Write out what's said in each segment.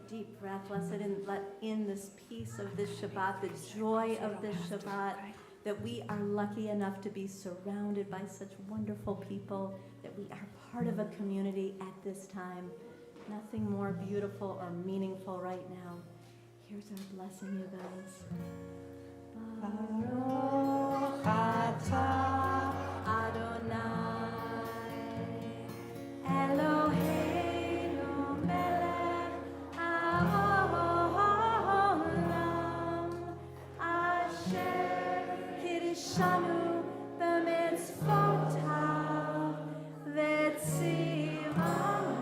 deep breath. Let in this peace of this Shabbat, the joy of this Shabbat, that we are lucky enough to be surrounded by such wonderful people, that we are part of a community at this time. Nothing more beautiful or meaningful right now. Here's our blessing, you guys. Baruch atah Adonai Eloheinu melech haolam asher kirishanu b'mitzvotav v'tzivanu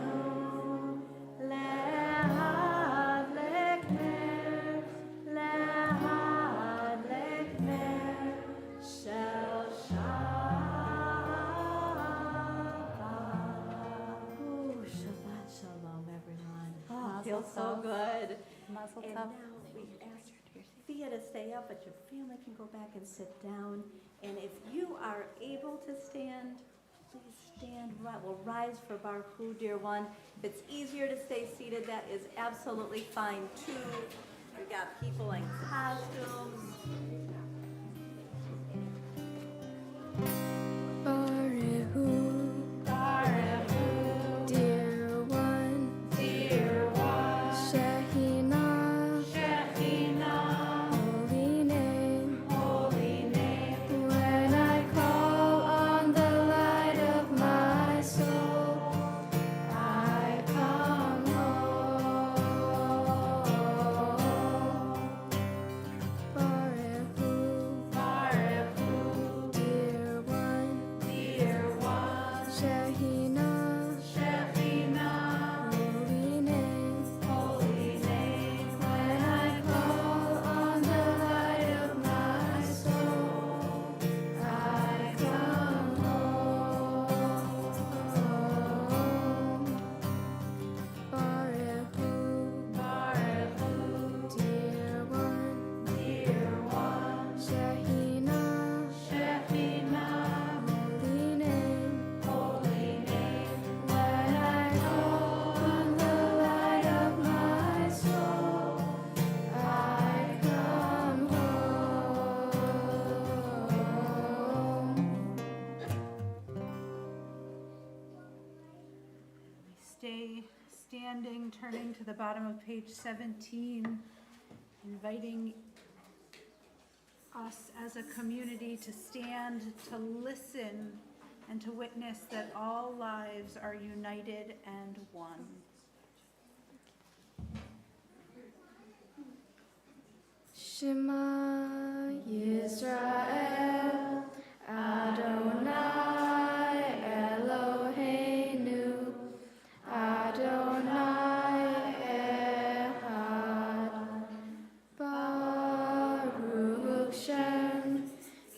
lehadlek ner shel Shabbat. Ooh, Shabbat Shalom, everyone. Oh, feels so good. Mazel And tov. now we ask Thea to stay up, but your family can go back and sit down. And if you are able to stand, please stand. We'll rise for Baruch, dear one. If it's easier to stay seated, that is absolutely fine too. We've got people in costumes. Standing, turning to the bottom of page 17, inviting us as a community to stand, to listen, and to witness that all lives are united and one. Shema Yisrael, Adonai Eloheinu, Adonai Echad, Baruch Shem,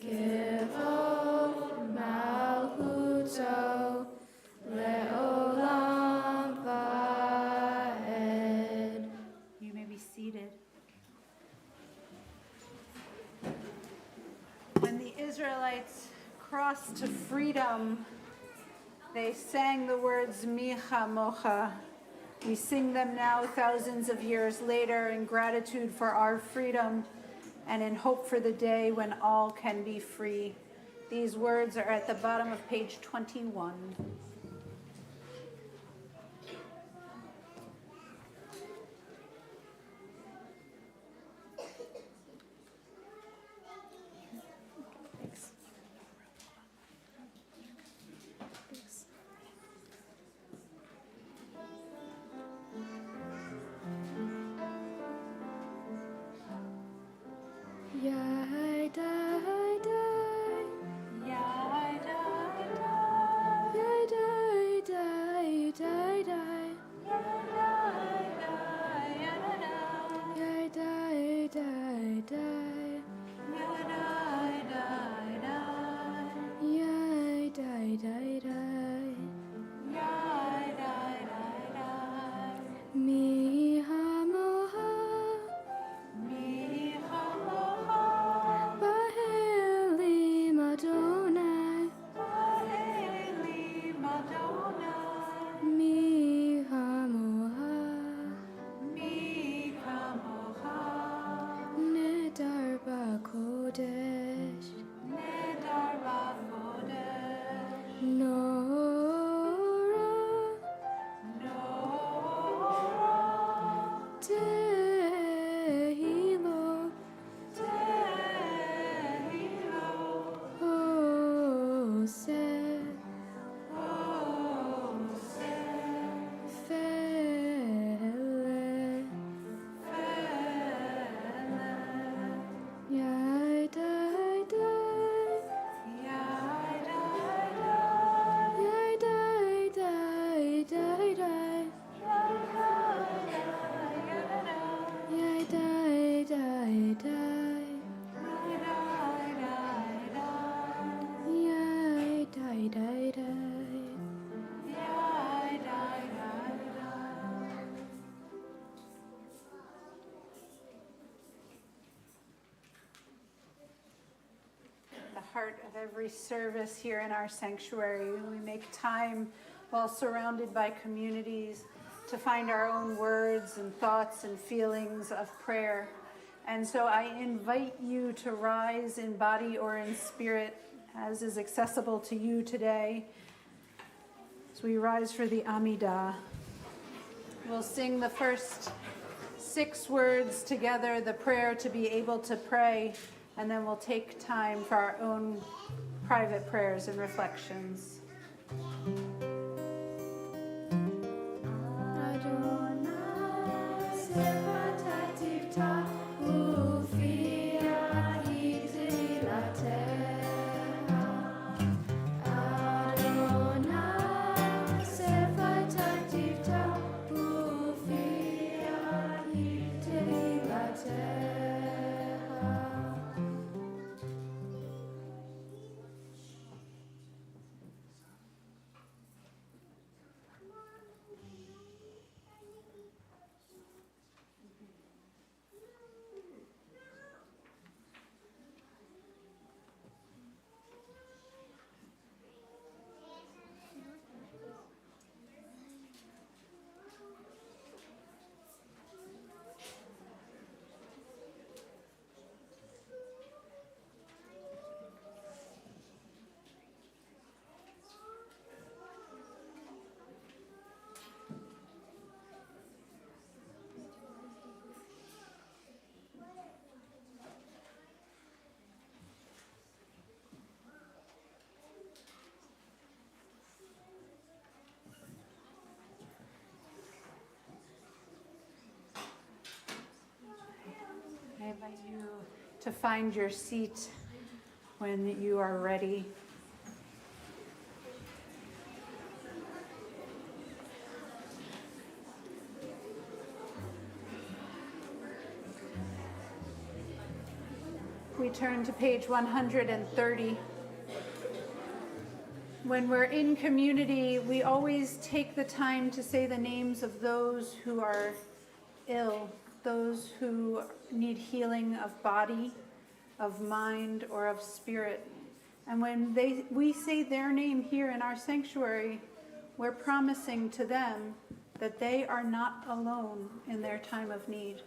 Kivod Malchuto, Le'olam Va'ed. You may be seated. When the Israelites crossed to freedom, they sang the words Micha Mocha. We sing them now thousands of years later in gratitude for our freedom and in hope for the day when all can be free. These words are at the bottom of page 21. Yai dai dai, Yai dai dai, yai dai every service here in our sanctuary. We make time while surrounded by communities to find our own words and thoughts and feelings of prayer. And so I invite you to rise in body or in spirit as is accessible to you today. As we rise for the Amidah, we'll sing the first 6 words together, the prayer to be able to pray, and then we'll take time for our own private prayers and reflections. I invite you to find your seat when you are ready. We turn to page 130. When we're in community, we always take the time to say the names of those who are ill, those who need healing of body, of mind, or of spirit. And when we say their name here in our sanctuary, we're promising to them that they are not alone in their time of need.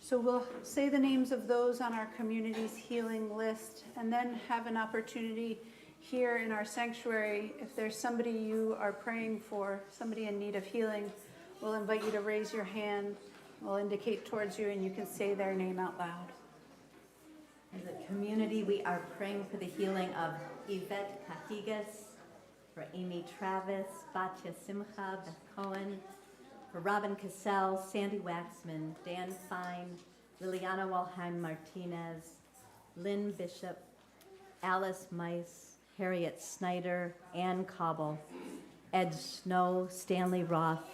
So we'll say the names of those on our community's healing list, and then have an opportunity here in our sanctuary. If there's somebody you are praying for, somebody in need of healing, we'll invite you to raise your hand. We'll indicate towards you, and you can say their name out loud. As a community, we are praying for the healing of Yvette Cajigas, for Amy Travis, Batya Simcha, Beth Cohen, for Robin Cassell, Sandy Waxman, Dan Fine, Liliana Walheim Martinez, Lynn Bishop, Alice Mice, Harriet Snyder, Ann Cobble, Ed Snow, Stanley Roth,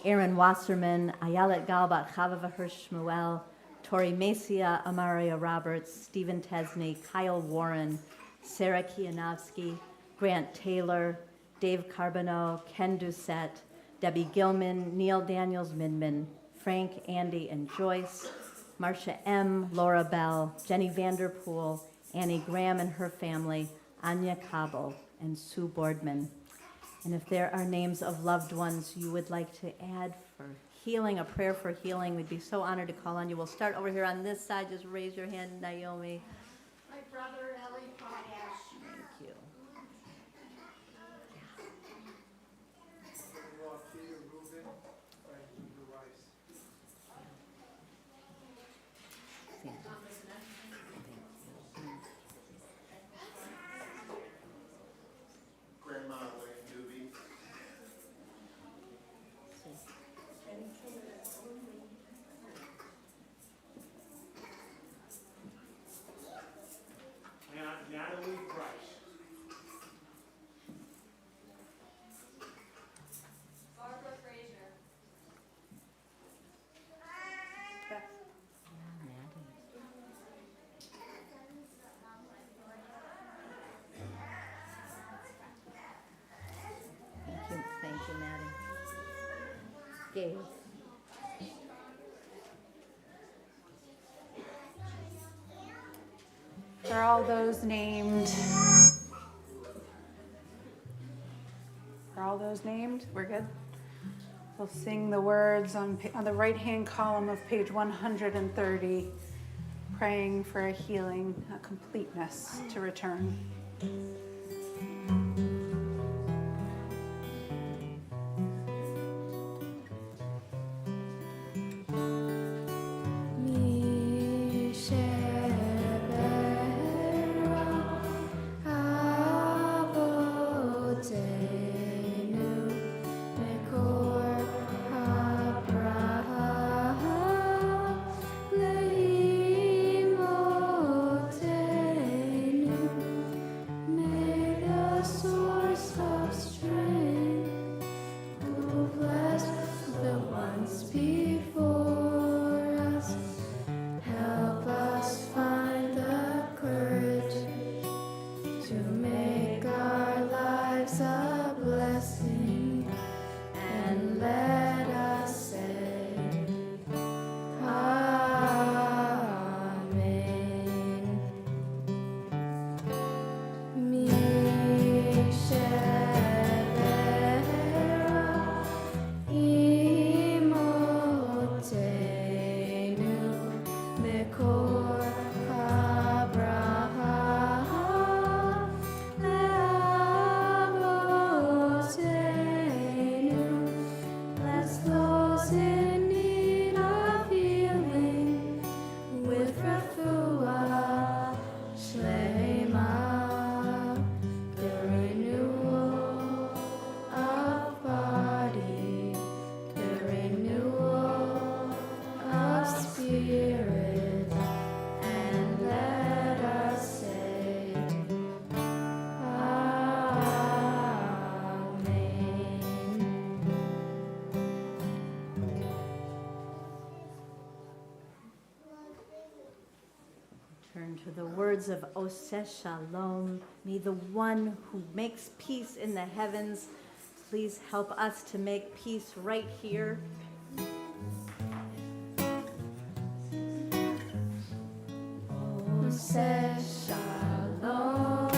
Aaron Wasserman, Ayelet Galbat, Chava Hirsch Shmuel, Tori Macia, Amaria Roberts, Stephen Tesney, Kyle Warren, Sarah Kianowski, Grant Taylor, Dave Carbonneau, Ken Doucette, Debbie Gilman, Neil Daniels Midman, Frank, Andy, and Joyce, Marcia M., Laura Bell, Jenny Vanderpool, Annie Graham and her family, Anya Cabo, and Sue Boardman. And if there are names of loved ones you would like to add for healing, a prayer for healing, we'd be so honored to call on you. We'll start over here on this side. Just raise your hand, Naomi. My brother, Ellie Potash. Thank you. Grandma Wayne Doobie. Natalie Price. Barbara Fraser. Thank you, Maddie. Gabe. For all those named For all those named, we're good. We'll sing the words on the right-hand column of page 130, praying for a healing, a completeness to return. To the words of Oseh Shalom, may the one who makes peace in the heavens please help us to make peace right here. Oseh Shalom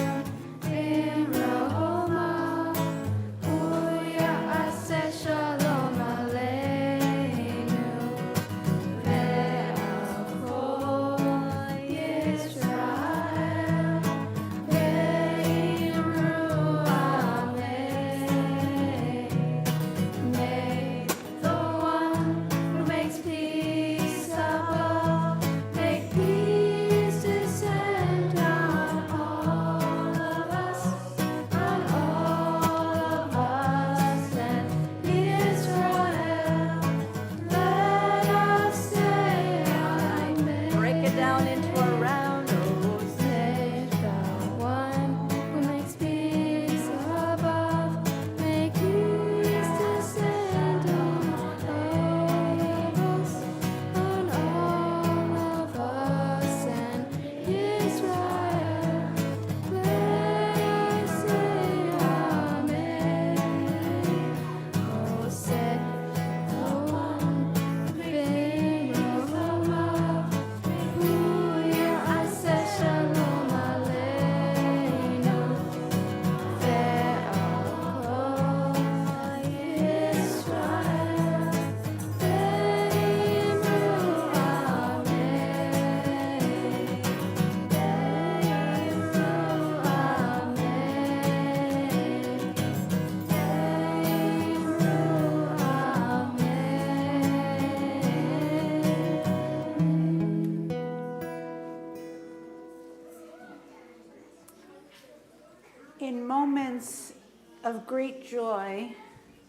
in Roma, Uya Aseh Shalom Aleinu, Ve'al Yisrael, Ve'imru Amen. May the one who makes peace above make peace descend on all of us, and Israel. Let us say Amen. Break it down into a round. Oh, say the one who makes peace above, make peace descend on all of us, and Israel. Let us say Amen. Oh, say the one bring Roma, Uya Aseh Shalom Aleinu, Ve'al Yisrael, Ve'imru In moments of great joy,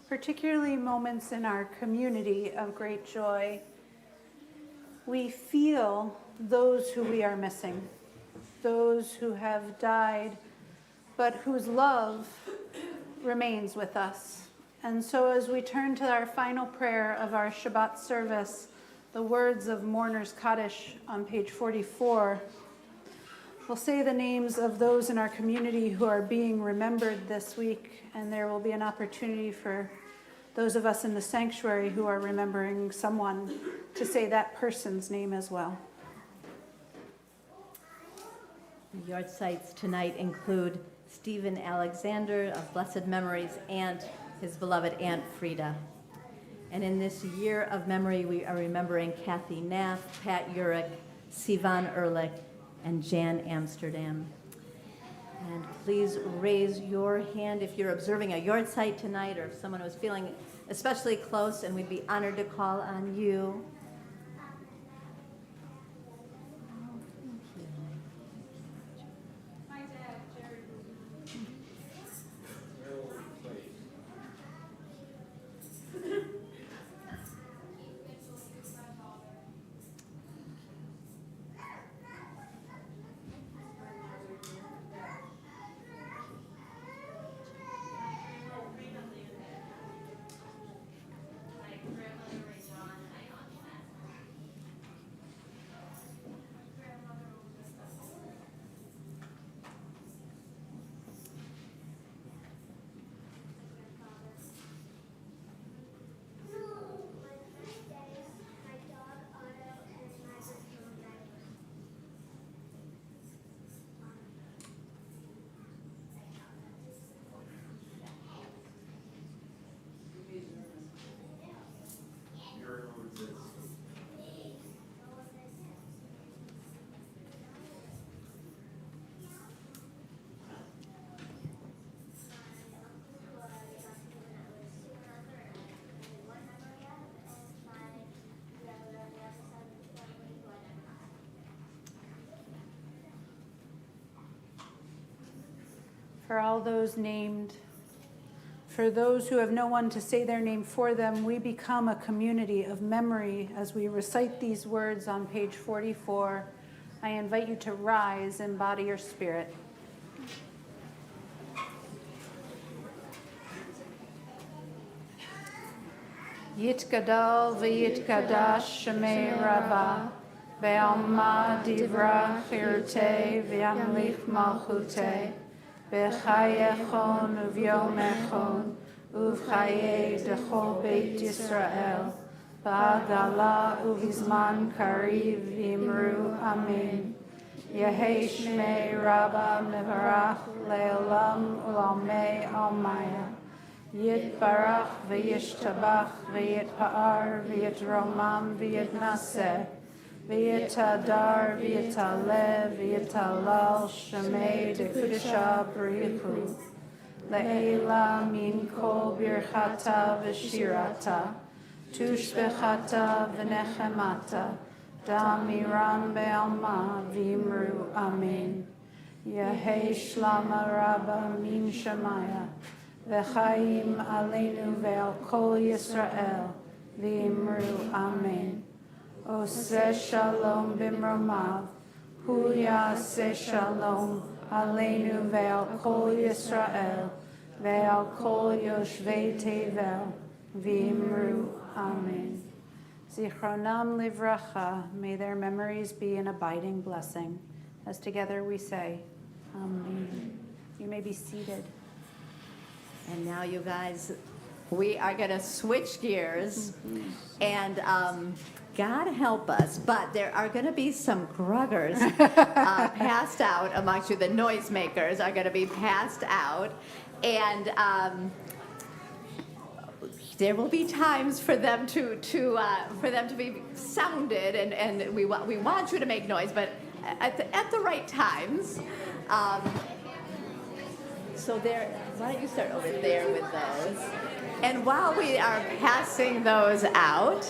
particularly moments in our community of great joy, we feel those who we are missing, those who have died, but whose love remains with us. And so as we turn to our final prayer of our Shabbat service, the words of Mourner's Kaddish on page 44, we'll say the names of those in our community who are being remembered this week, and there will be an opportunity for those of us in the sanctuary who are remembering someone to say that person's name as well. Yard sites tonight include Stephen Alexander of blessed memories, and his beloved Aunt Frida. And in this year of memory, we are remembering Kathy Nath, Pat Urich, Sivan Ehrlich, and Jan Amsterdam. And please raise your hand if you're observing a yard site tonight, or if someone was feeling especially close, and we'd be honored to call on you. My dad, Jared. For all those named, for those who have no one to say their name for them, we become a community of memory as we recite these words on page 44. I invite you to rise and embody your spirit. Yitgadal v'yitkadash shemei Rabbah, ve'alma divra chirtei v'yamlich malchutei, v'chayechon uv'yomechon, uv'chayei dechol beit Yisrael, v'agala uv'zman kariv v'imru amen. Yehei shmei Rabbah mevarach le'olam u'lamei almaya. Yitbarach v'yishtabach v'yitpa'ar v'yitromam v'yitnaseh v'yitadar v'yitaleh v'yitalal shemei dekudesha b'richu le'ela min kol birchata v'shirata tushbechata v'nechemata damiram be'alma v'imru amen. Yehei shlama Rabbah min shemaya V'chaim aleinu ve'al kol Yisrael v'imru amen. Oseh shalom b'mromav, hu yaseh shalom aleinu ve'al kol Yisrael ve'al kol yoshvei tevel v'imru amen. Zichronam livracha, may their memories be an abiding blessing. As together we say, amen. You may be seated. And now, you guys, we are going to switch gears, and God help us, but there are going to be some gruggers passed out amongst you. The noisemakers are going to be passed out, and there will be times for them to be sounded, and we want you to make noise, but at the right times. So there, why don't you start over there with those? And while we are passing those out,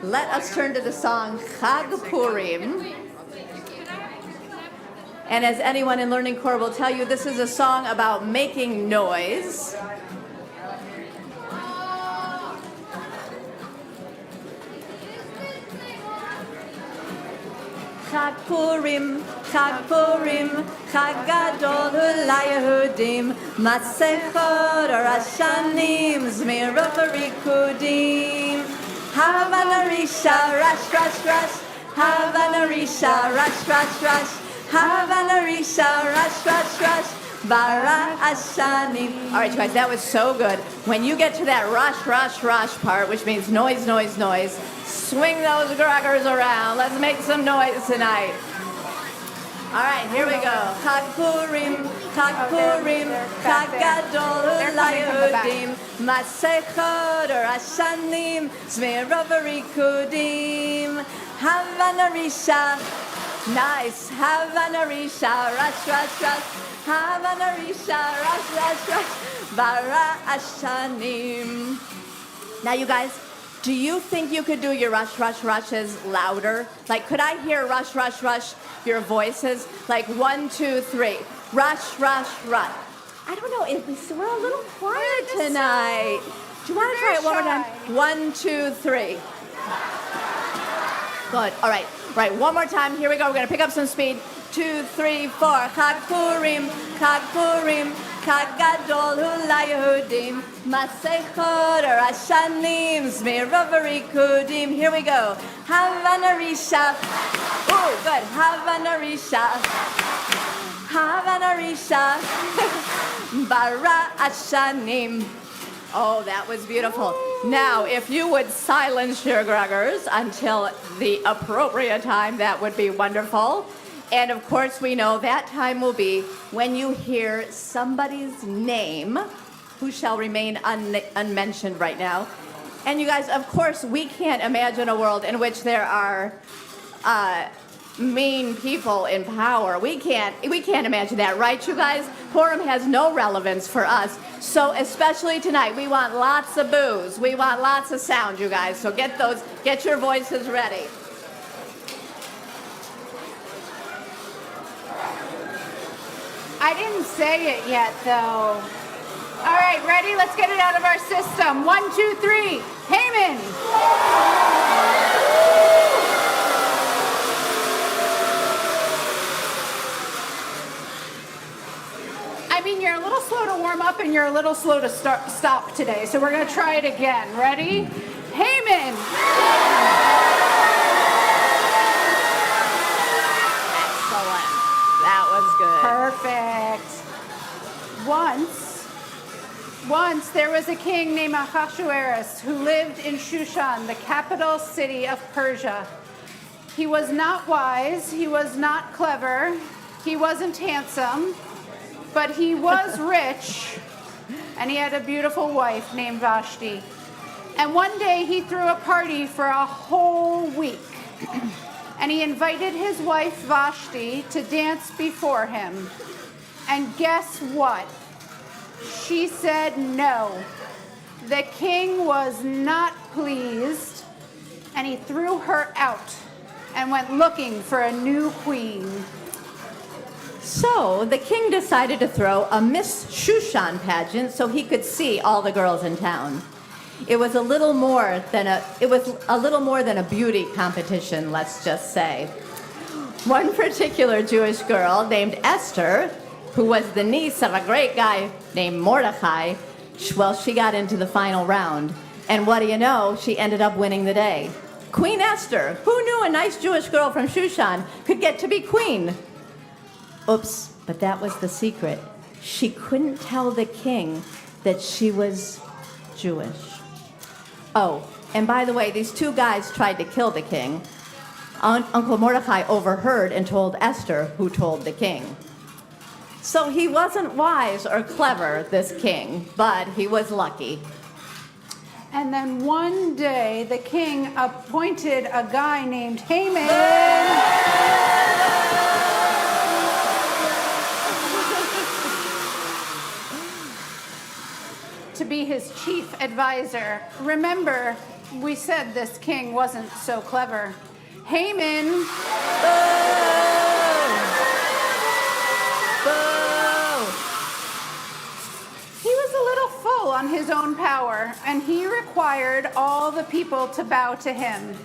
let us turn to the song Chag Purim. And as anyone in Learning Corps will tell you, this is a song about making noise. Chag Purim, Chag Purim, Chag Gadol hu LaYehudim, Masechot Rashanim, Zmirot Rikudim, Havana Risha, Rash, Rash, Rash, Havana Risha, Rash, Rash, Rash, Havana Risha, Rash, Rash, Rash, Bara Ashanim. All right, you guys, that was so good. When you get to that rush, rush, rush part, which means noise, noise, noise, swing those gruggers around. Let's make some noise tonight. All right, here we go. Chag Purim, Chag Purim, Chag Gadol LaYehudim, Masechot Rashanim, Zmerov Rikudim, Havana Risha, nice, Havana Risha, Rash, Havana Risha, Rash, Bara Ashanim. Now, you guys, do you think you could do your rushes louder? Like, could I hear rush, your voices? Like, 1, 2, 3. Rush. I don't know, we're a little quiet tonight. Do you want to try it one more time? 1, 2, 3. Good, all right, one more time. Here we go, we're going to pick up some speed. 2, 3, 4. Chag Purim, Chag Gadol LaYehudim, Masechot Rashanim, Zmerov Rikudim. Here we go. Havana Risha. Oh, good. Havana Risha. Bara Ashanim. Oh, that was beautiful. Now, if you would silence your gruggers until the appropriate time, that would be wonderful. And of course, we know that time will be when you hear somebody's name, who shall remain unmentioned right now. And you guys, of course, we can't imagine a world in which there are mean people in power. We can't imagine that, right, you guys? Purim has no relevance for us. So especially tonight, we want lots of boos. We want lots of sound, you guys. So get your voices ready. I didn't say it yet, though. All right, ready? Let's get it out of our system. 1, 2, 3. Haman. I mean, you're a little slow to warm up and you're a little slow to stop today. So we're going to try it again. Ready? Haman. That was good. Perfect. Once there was a king named Ahasuerus who lived in Shushan, the capital city of Persia. He was not wise, he was not clever, he wasn't handsome, but he was rich, and he had a beautiful wife named Vashti. And one day he threw a party for a whole week. And he invited his wife Vashti to dance before him. And guess what? She said no. The king was not pleased, and he threw her out and went looking for a new queen. So the king decided to throw a Miss Shushan pageant so he could see all the girls in town. It was a little more than a beauty competition, let's just say. One particular Jewish girl named Esther, who was the niece of a great guy named Mordecai, well, she got into the final round. And what do you know? She ended up winning the day. Queen Esther, who knew a nice Jewish girl from Shushan could get to be queen? Oops, but that was the secret. She couldn't tell the king that she was Jewish. Oh, and by the way, these two guys tried to kill the king. Uncle Mordecai overheard and told Esther, who told the king. So he wasn't wise or clever, this king, but he was lucky. And then one day, the king appointed a guy named Haman to be his chief advisor. Remember, we said this king wasn't so clever. Haman on his own power, and he required all the people to bow to him.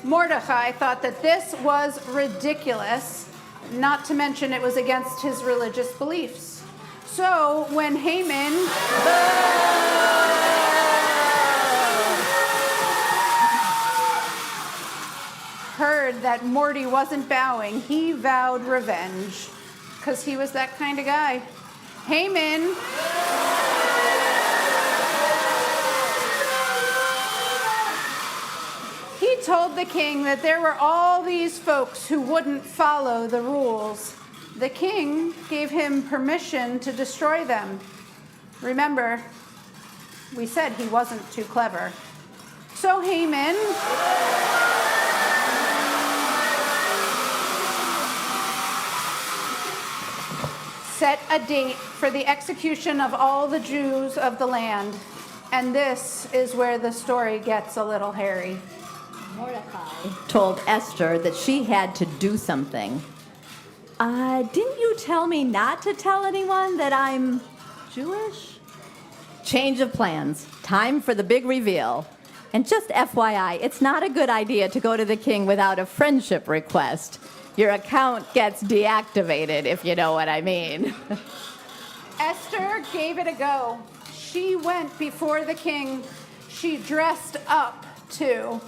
Mordecai thought that this was ridiculous, not to mention it was against his religious beliefs. So when Haman heard that Morty wasn't bowing, he vowed revenge, because he was that kind of guy. Haman told the king that there were all these folks who wouldn't follow the rules. The king gave him permission to destroy them. Remember, we said he wasn't too clever. So Haman set a date for the execution of all the Jews of the land. And this is where the story gets a little hairy. Mordecai told Esther that she had to do something. Didn't you tell me not to tell anyone that I'm Jewish? Change of plans. Time for the big reveal. And just FYI, it's not a good idea to go to the king without a friendship request. Your account gets deactivated, if you know what I mean. Esther gave it a go. She went before the king. She dressed up, too.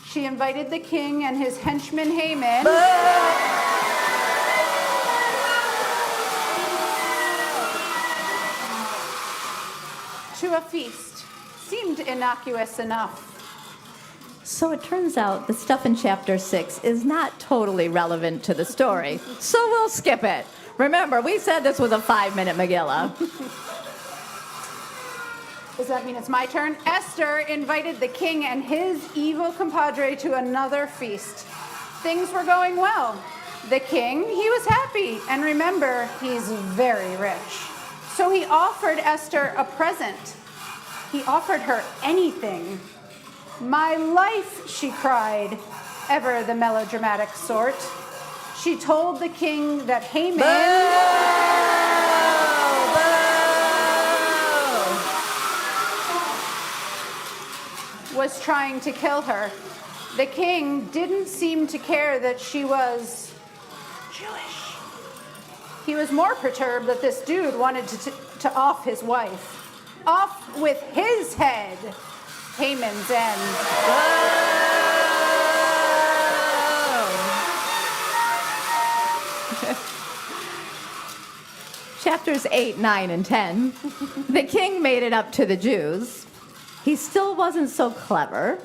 She invited the king and his henchman Haman to a feast. Seemed innocuous enough. So it turns out the stuff in chapter 6 is not totally relevant to the story, so we'll skip it. Remember, we said this was a 5-minute Megillah. Does that mean it's my turn? Esther invited the king and his evil compadre to another feast. Things were going well. The king, he was happy. And remember, he's very rich. So he offered Esther a present. He offered her anything. My life, she cried, ever the melodramatic sort. She told the king that Haman was trying to kill her. The king didn't seem to care that she was Jewish. He was more perturbed that this dude wanted to off his wife. Off with his head. Haman's end. Chapters 8, 9, and 10. The king made it up to the Jews. He still wasn't so clever.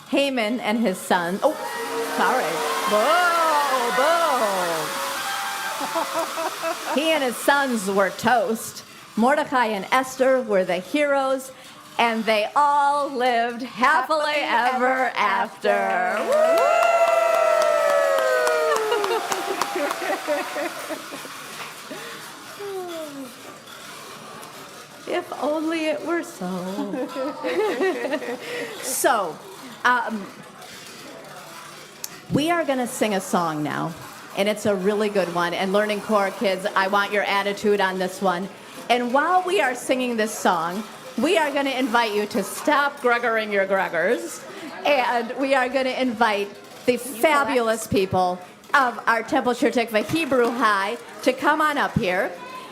Haman and his son. Oh, sorry. Whoa. He and his sons were toast. Mordecai and Esther were the heroes. And they all lived happily ever after. If only it were so. So, we are going to sing a song now. And it's a really good one. And Learning Core kids, I want your attitude on this one. And while we are singing this song, we are going to invite you to stop gruggering your gruggers, and we are going to invite the fabulous people of our Temple Shir Tikvah Hebrew High to come on up here,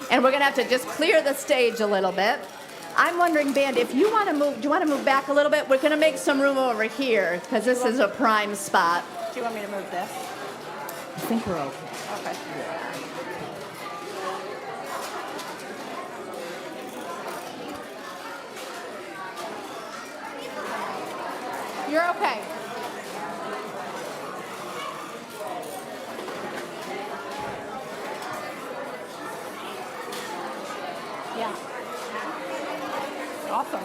and we're going to have to just clear the stage a little bit. I'm wondering, band, if you want to move, do you want to move back a little bit? We're going to make some room over here, because this is a prime spot. Do you want me to move this? I think we're okay. Okay. You're okay. Yeah. Awesome.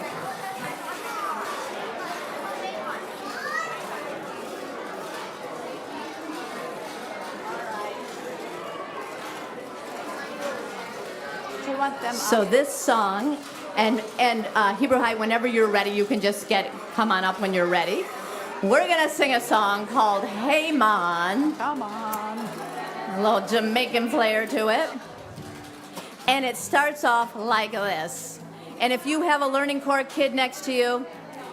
Do you want them So up? this song, and Hebrew High, whenever you're ready, you can just come on up when you're ready. We're gonna sing a song called Hey Man, Come on. a little Jamaican flair to it. And it starts off like this. And if you have a Learning Core kid next to you,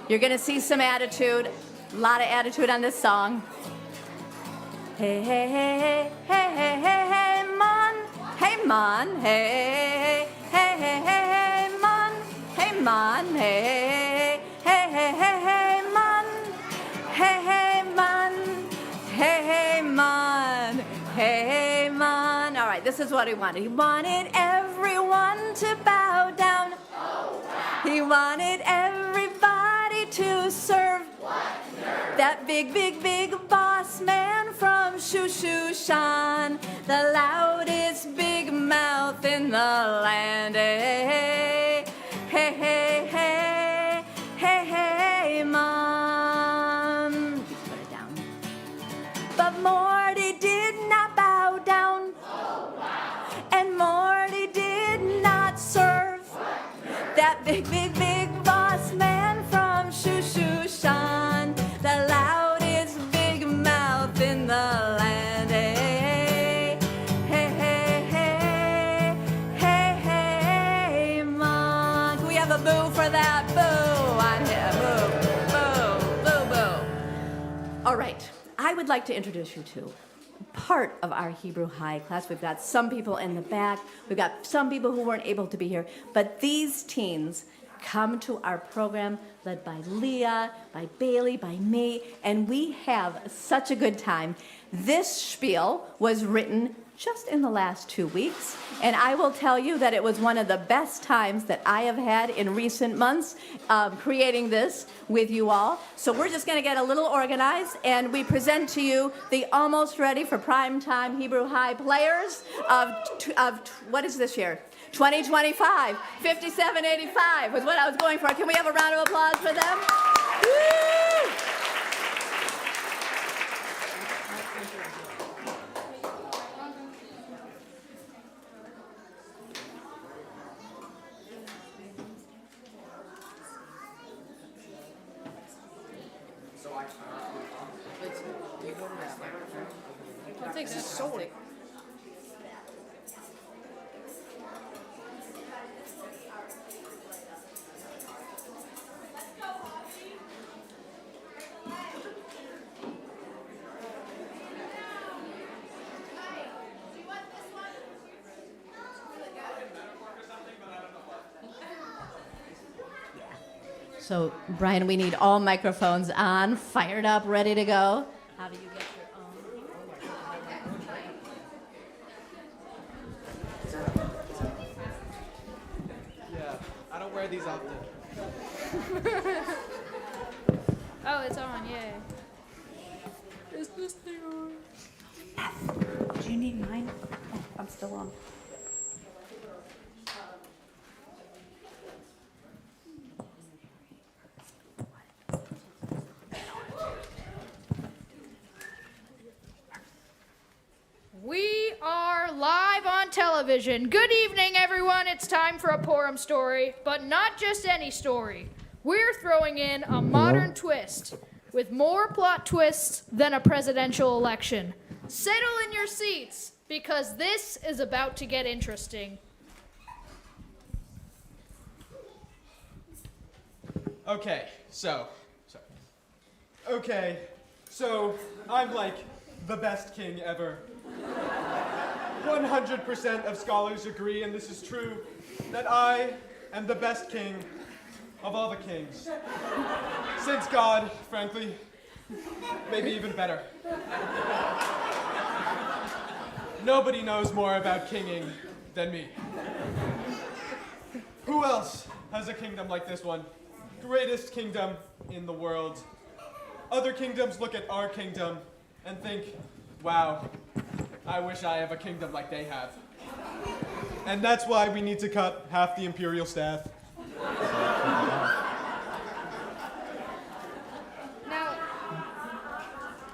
you're gonna see some attitude, a lot of attitude on this song. Hey, hey, hey, hey, hey, hey, hey, man, hey, man, hey, hey, hey, hey, hey, man, hey, man, hey, hey, hey, hey, hey, man, hey, hey, man, hey, hey, man, hey, man. All right, this is what he wanted. He wanted everyone to bow down. He wanted everybody to serve. that big, big, big boss man from Shushan, the loudest big mouth in the land. Hey, hey, hey, hey, hey, hey, Mom. You can put it down. But Morty did not bow down. Oh, wow. And Morty did not serve. That big, big, big boss man from Shushan, the loudest big mouth in the land. Hey, hey, hey, hey, hey, hey, Mom. Can we have a boo for that? Boo on here. Boo, boo, boo, boo. All right. I would like to introduce you to part of our Hebrew High class. We've got some people in the back. We've got some people who weren't able to be here. But these teens come to our program led by Leah, by Bailey, by me, and we have such a good time. This spiel was written just in the last 2 weeks, and I will tell you that it was one of the best times that I have had in recent months creating this with you all. So we're just going to get a little organized, and we present to you the almost ready for prime time Hebrew High players of what is this year? 2025, 5785 was what I was going for. Can we have a round of applause for them? Woo! So, Brian, we need all microphones on, fired up, ready to go. How do you get your own? Yeah, I don't wear these often. Oh, it's on, yay. Is this thing on? Do you need mine? Oh, I'm still on. We are live on television. Good evening, everyone. It's time for a Purim story, but not just any story. We're throwing in a modern twist with more plot twists than a presidential election. Settle in your seats, because this is about to get interesting. Okay, so I'm like the best king ever. 100% of scholars agree, and this is true, that I am the best king of all the kings. Since God, frankly, maybe even better. Nobody knows more about kinging than me. Who else has a kingdom like this one? Greatest kingdom in the world. Other kingdoms look at our kingdom and think, wow, I wish I have a kingdom like they have. And that's why we need to cut half the imperial staff.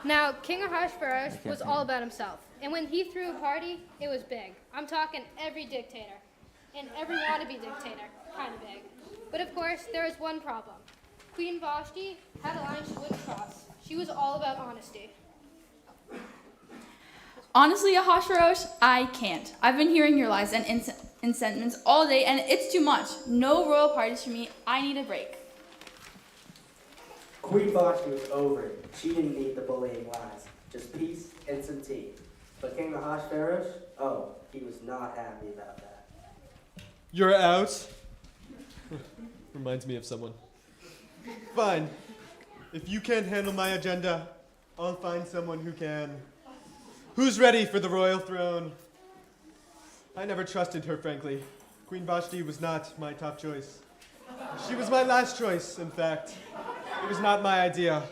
Now, King Ahasuerus was all about himself. And when he threw a party, it was big. I'm talking every dictator. And every wannabe dictator, kind of big. But of course, there was one problem. Queen Vashti had a line she wouldn't cross. She was all about honesty. Honestly, Ahasuerus, I can't. I've been hearing your lies and sentiments all day, and it's too much. No royal parties for me. I need a break. Queen Vashti was over it. She didn't need the bullying lies. Just peace and some tea. But King Ahasuerus, oh, he was not happy about that. You're out? Reminds me of someone. Fine. If you can't handle my agenda, I'll find someone who can. Who's ready for the royal throne? I never trusted her, frankly. Queen Vashti was not my top choice. She was my last choice, in fact. It was not my idea.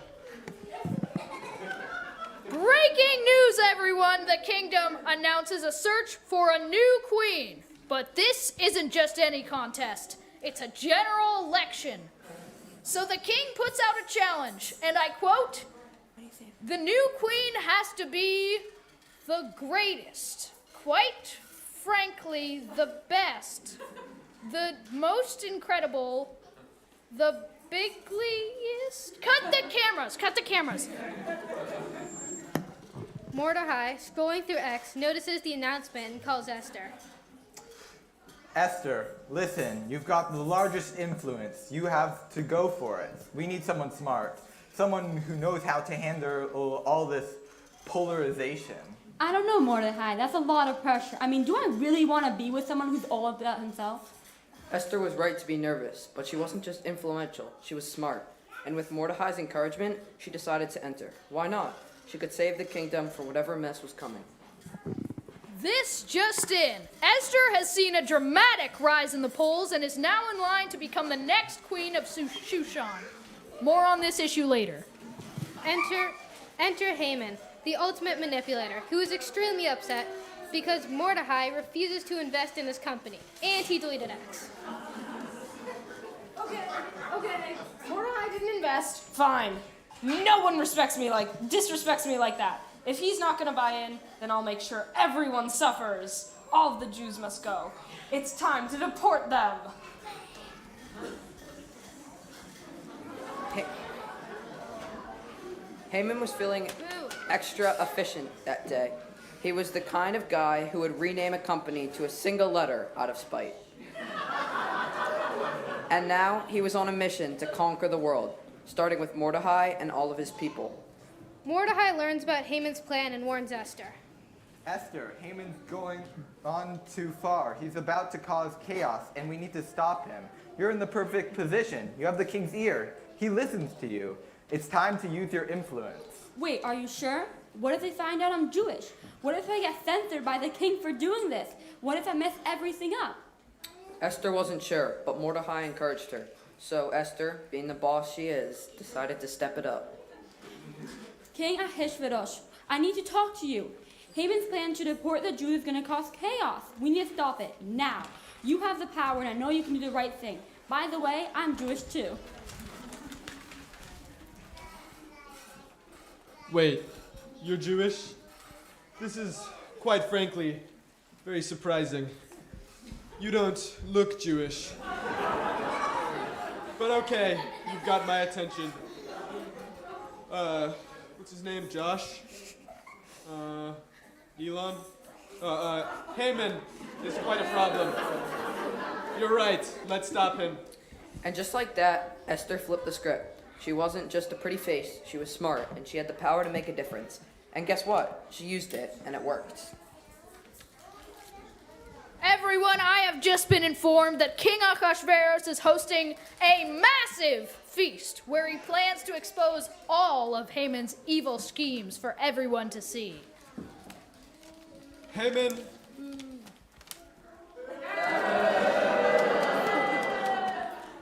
Breaking news, everyone! The kingdom announces a search for a new queen. But this isn't just any contest. It's a general election. So the king puts out a challenge, and I quote, "The new queen has to be the greatest, quite frankly, the best, the most incredible, the bigliest." Cut the cameras. Mordecai, scrolling through X, notices the announcement and calls Esther. Esther, listen, you've got the largest influence. You have to go for it. We need someone smart, someone who knows how to handle all this polarization. I don't know, Mordecai. That's a lot of pressure. I mean, do I really want to be with someone who's all about himself? Esther was right to be nervous, but she wasn't just influential, she was smart. And with Mordecai's encouragement, she decided to enter. Why not? She could save the kingdom from whatever mess was coming. This just in. Esther has seen a dramatic rise in the polls and is now in line to become the next queen of Shushan. More on this issue later. Enter Haman, the ultimate manipulator, who is extremely upset because Mordecai refuses to invest in his company, and he deleted X. Okay. Mordecai didn't invest. Fine. No one disrespects me like that. If he's not gonna buy in, then I'll make sure everyone suffers. All of the Jews must go. It's time to deport them. Haman was feeling extra efficient that day. He was the kind of guy who would rename a company to a single letter out of spite. And now he was on a mission to conquer the world, starting with Mordecai and all of his people. Mordecai learns about Haman's plan and warns Esther. Esther, Haman's going on too far. He's about to cause chaos, and we need to stop him. You're in the perfect position. You have the king's ear. He listens to you. It's time to use your influence. Wait, are you sure? What if they find out I'm Jewish? What if I get censored by the king for doing this? What if I mess everything up? Esther wasn't sure, but Mordecai encouraged her. So Esther, being the boss she is, decided to step it up. King Ahasuerus, I need to talk to you. Haman's plan to deport the Jews is going to cause chaos. We need to stop it now. You have the power, and I know you can do the right thing. By the way, I'm Jewish too. Wait, you're Jewish? This is, quite frankly, very surprising. You don't look Jewish. But okay, you've got my attention. What's his name? Josh? Elon? Haman is quite a problem. You're right, let's stop him. And just like that, Esther flipped the script. She wasn't just a pretty face, she was smart, and she had the power to make a difference. And guess what? She used it, and it worked. Everyone, I have just been informed that King Ahasuerus is hosting a massive feast where he plans to expose all of Haman's evil schemes for everyone to see. Haman.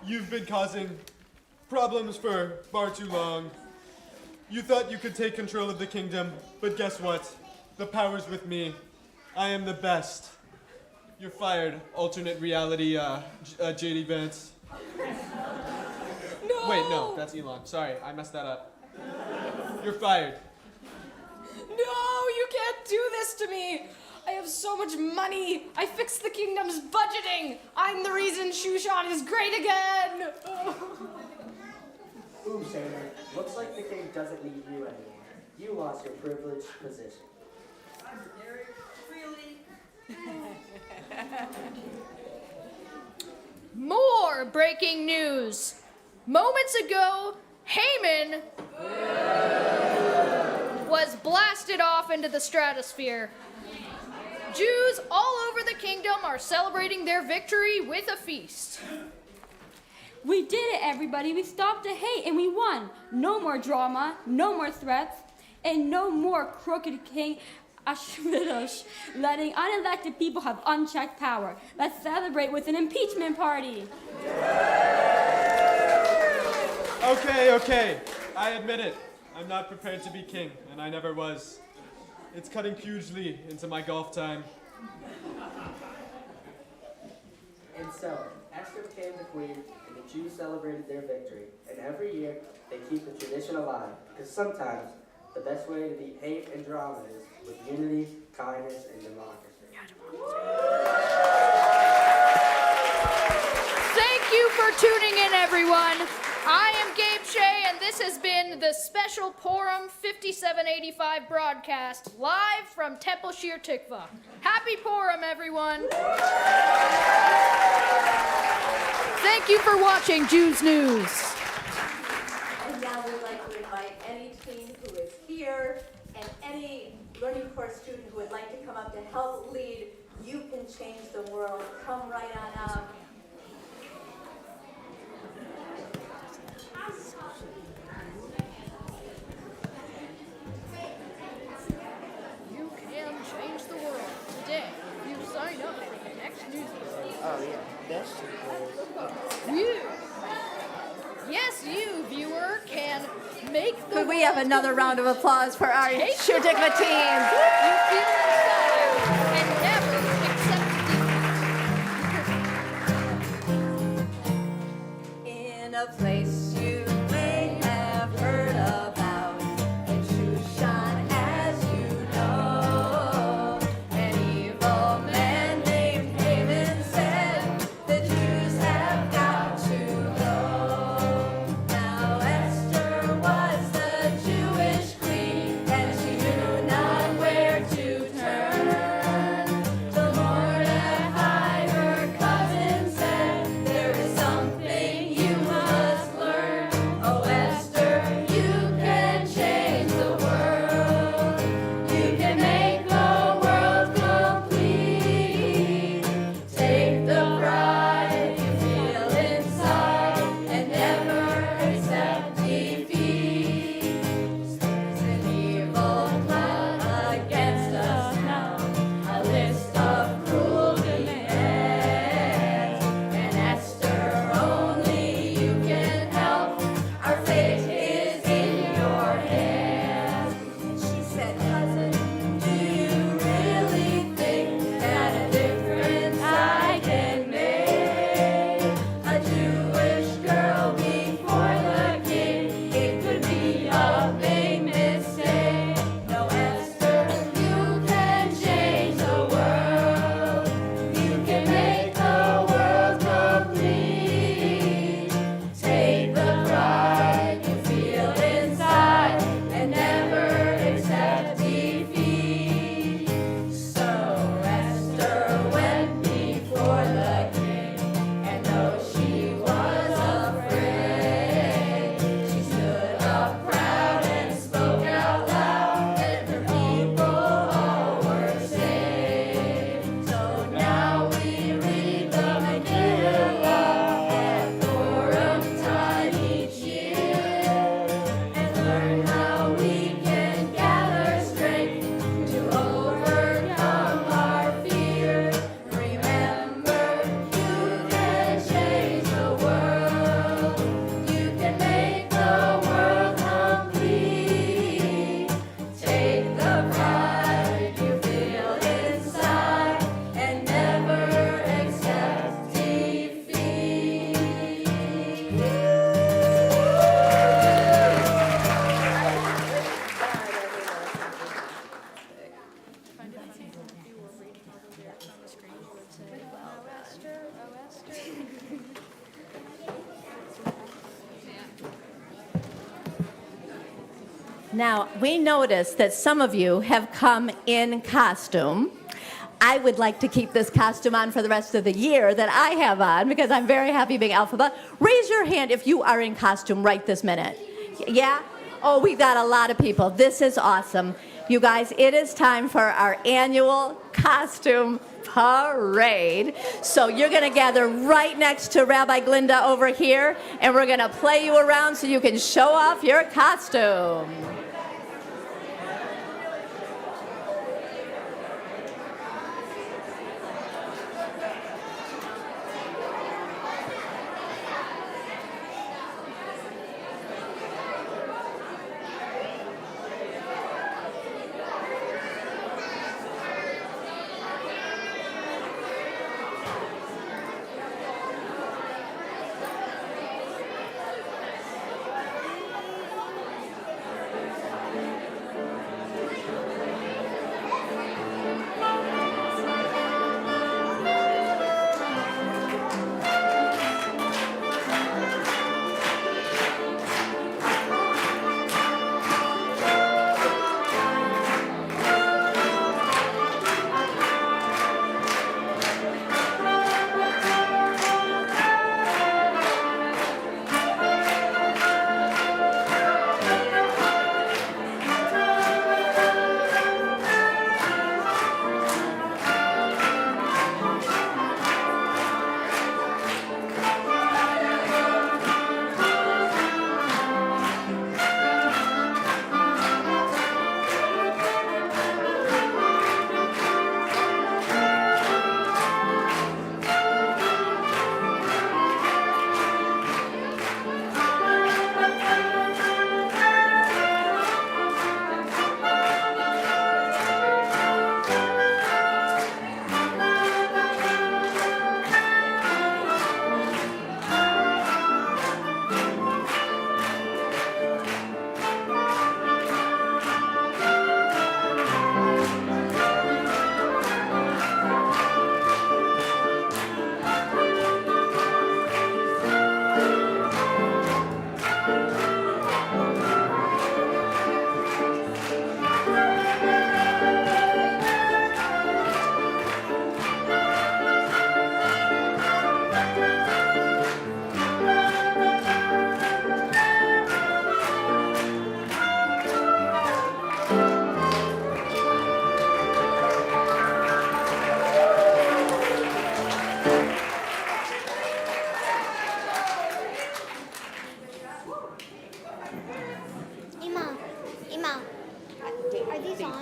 You've been causing problems for far too long. You thought you could take control of the kingdom, but guess what? The power's with me. I am the best. You're fired, alternate reality, JD Vance. No! Wait, no, that's Elon. Sorry, I messed that up. You're fired. No, you can't do this to me. I have so much money. I fixed the kingdom's budgeting. I'm the reason Shushan is great again. Ooh, Haman, looks like the king doesn't need you anymore. You lost your privileged position. More breaking news. Moments ago, Haman was blasted off into the stratosphere. Jews all over the kingdom are celebrating their victory with a feast. We did it, everybody. We stopped the hate and we won. No more drama, no more threats, and no more crooked King Ahasuerus letting unelected people have unchecked power. Let's celebrate with an impeachment party. Okay, I admit it. I'm not prepared to be king, and I never was. It's cutting hugely into my golf time. And so, Esther became the queen, and the Jews celebrated their victory. And every year, they keep the tradition alive, because sometimes the best way to beat hate and drama is with unity, kindness, and democracy. Thank you for tuning in, everyone. I am Gabe Shea, and this has been the special Purim 5785 broadcast live from Temple Shir Tikvah. Happy Purim, everyone. Thank you for watching Jews News. And now we'd like to invite any teen who is here and any learning course student who would like to come up to help lead You Can Change the World. Come right on up. You can change the world today. You sign up for the next newsletter. Oh, yeah, that's too cool. You. Yes, you, viewer, can make the Could we have world another round of applause for our Take Shir the Tikvah teams? You feel inside and never accept In a place you may have heard about, in Shushan, as you know, an evil man named Haman said, the Jews have got to go. Now Esther was the Jewish queen, and she knew not where to turn. The Mordecai, her cousin, said, there is something you must learn. Oh, Esther, you can change the world. You can make the world complete. Take the pride you feel inside and never accept defeat. There's an evil plot against us now, a list of cruel demands. And Esther, only you can help. Our fate is in your hands. And she said, cousin, do you really think that a difference I can make? A Jewish girl before the king, it could be a big mistake. No, Esther, you can change the world. You can make the world complete. Take the pride you feel inside and never accept defeat. So Esther went before the king, and though she was afraid, she stood up proud and spoke out loud, and her people all were saved. So now we read the Megillah at Purim time each year, and learn how we can gather strength to overcome our fear. Remember, you can change the world. You can make the world complete. Take the pride you feel inside and never accept defeat. Now, we noticed that some of you have come in costume. I would like to keep this costume on for the rest of the year that I have on because I'm very happy being Alphaba. Raise your hand if you are in costume right this minute. Yeah? Oh, we've got a lot of people. This is awesome. You guys, it is time for our annual costume parade. So you're going to gather right next to Rabbi Glinda over here, and we're going to play you around so you can show off your costume.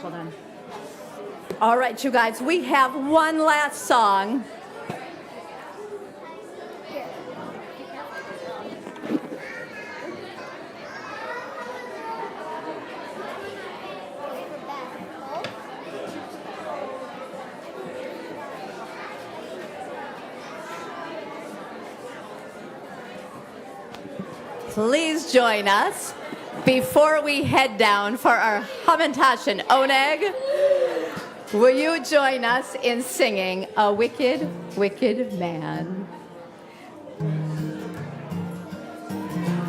Hold on. All right, you guys, we have one last song. Please join us before we head down for our Hamantash and Oneg. Will you join us in singing A Wicked, Wicked Man?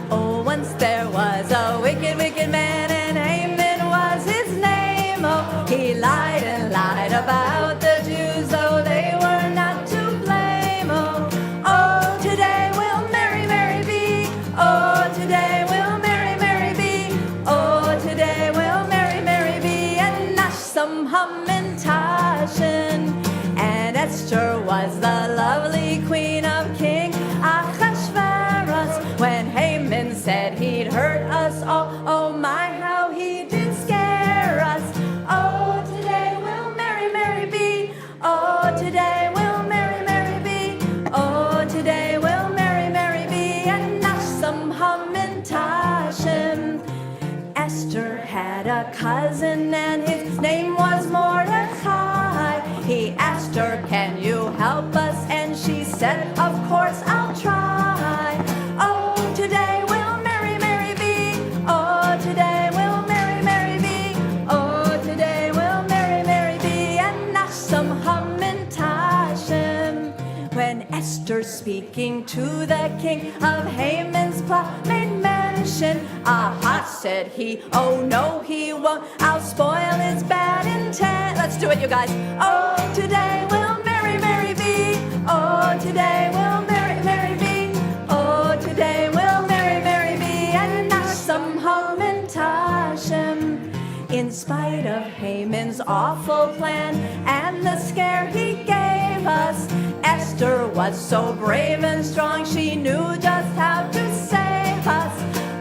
Oh, once there was a wicked, wicked man, and Haman was his name. Oh, he lied and lied about the Jews, though they were not to blame. Oh, today will Mary, Mary be. Oh, today will Mary, Mary be. Oh, today will Mary, Mary be. And nash some Hamantashen. And Esther was the lovely queen of King Ahasuerus. When Haman said he'd hurt us all, oh my, how he did scare us. Oh, today will Mary, Mary be. Oh, today will Mary, Mary be. Oh, today will Mary, Mary be. And nash some Hamantashen. Esther had a cousin and his name was Mordecai. He asked her, can you help us? And she said, of course I'll try. Oh, today will Mary, Mary be. Oh, today will Mary, Mary be. Oh, today will Mary, Mary be. And nash some Hamantashen. When Esther speaking to the king of Haman's plot made mention, aha, said he, oh no he won't, I'll spoil his bad intent. Let's do it, you guys. Oh, today will Mary, Mary be. Oh, today will Mary, Mary be. Oh, today will Mary, Mary be. And nash some Hamantashen. In spite of Haman's awful plan and the scare he gave us, Esther was so brave and strong, she knew just how to save us.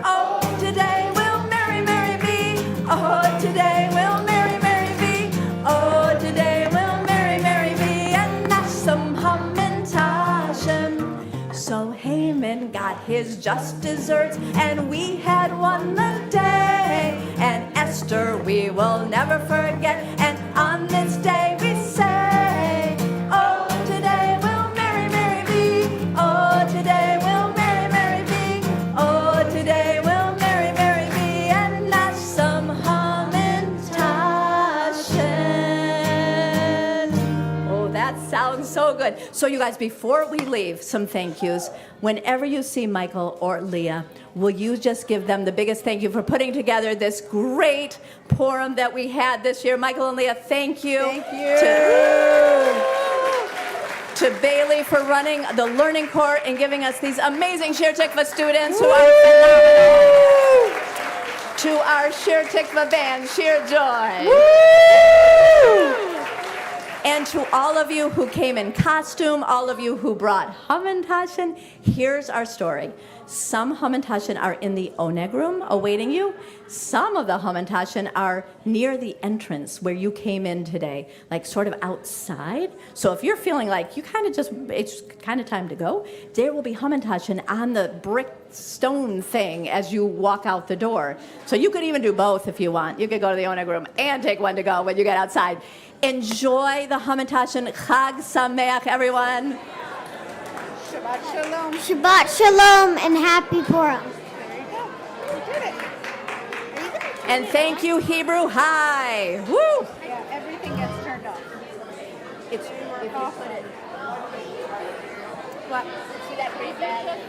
Oh, today will Mary, Mary be. Oh, today will Mary, Mary be. Oh, today will Mary, Mary be. And nash some Hamantashen. So Haman got his just desserts, and we had won the day. And Esther we will never forget, and on this day we say, oh, today will Mary, Mary be. Oh, today will Mary, Mary be. Oh, today will Mary, Mary be. And nash some Hamantashen. Oh, that sounds so good. So you guys, before we leave, some thank yous. Whenever you see Michael or Leah, will you just give them the biggest thank you for putting together this great Purim that we had this year? Michael and Leah, thank you. Thank you. To Bailey for running the Learning Corps and giving us these amazing Shir Tikvah students who are phenomenal. To our Shir Tikvah band, Shir Joy. And to all of you who came in costume, all of you who brought Hamantashen, here's our story. Some Hamantashen are in the Oneg room awaiting you. Some of the Hamantashen are near the entrance where you came in today, like sort of outside. So if you're feeling like you kind of just, it's kind of time to go, there will be Hamantashen on the brick stone thing as you walk out the door. So you could even do both if you want. You could go to the Oneg room and take one to go when you get outside. Enjoy the Hamantashen. Chag Sameach, everyone. Shabbat Shalom. Shabbat Shalom and Happy Purim. There you go. You did it. And thank you, Hebrew High. Woo! Yeah, everything gets turned off. It's if you put it. What? See that great bag?